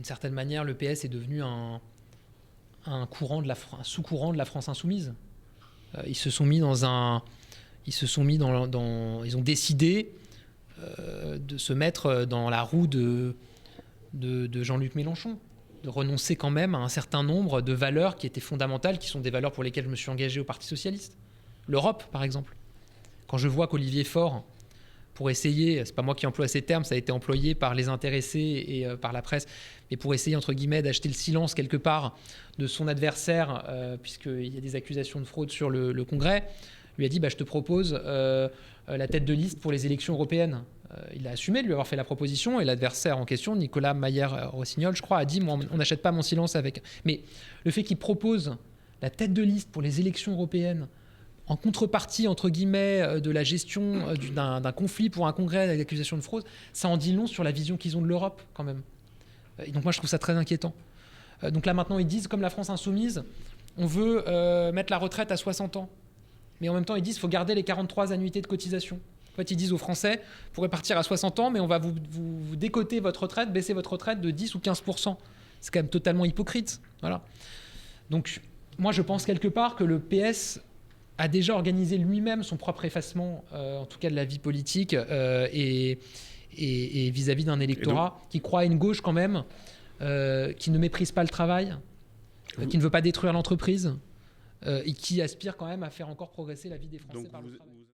d'une certaine manière, le PS est devenu un sous-courant de la France insoumise. Ils se sont mis ils ont décidé de se mettre dans la roue de Jean-Luc Mélenchon, de renoncer quand même à un certain nombre de valeurs qui étaient fondamentales, qui sont des valeurs pour lesquelles je me suis engagé au Parti socialiste. L'Europe, par exemple. Quand je vois qu'Olivier Faure, pour essayer, c'est pas moi qui emploie ces termes, ça a été employé par les intéressés et par la presse, mais pour essayer, entre guillemets, d'acheter le silence quelque part de son adversaire, puisqu'il y a des accusations de fraude sur le Congrès, lui a dit je te propose la tête de liste pour les élections européennes. Il a assumé de lui avoir fait la proposition, et l'adversaire en question, Nicolas Maillère-Rossignol, je crois, a dit moi, on n'achète pas mon silence avec. Mais le fait qu'il propose la tête de liste pour les élections européennes en contrepartie, entre guillemets, de la gestion d'un conflit pour un congrès avec accusation de fraude, ça en dit long sur la vision qu'ils ont de l'Europe, quand même. Et donc moi, je trouve ça très inquiétant. Donc là, maintenant, ils disent, comme la France insoumise, on veut mettre la retraite à 60 ans. Mais en même temps, ils disent qu'il faut garder les 43 annuités de cotisation. En fait, ils disent aux Français, vous pourrez partir à 60 ans, mais on va vous décoter votre retraite, baisser votre retraite de 10 ou 15%. C'est quand même totalement hypocrite. Voilà. Donc, moi, je pense quelque part que le PS a déjà organisé lui-même son propre effacement, en tout cas de la vie politique, et vis-à-vis d'un électorat qui croit à une gauche quand même, qui ne méprise pas le travail, qui ne veut pas détruire l'entreprise, et qui aspire quand même à faire encore progresser la vie des Français par le travail.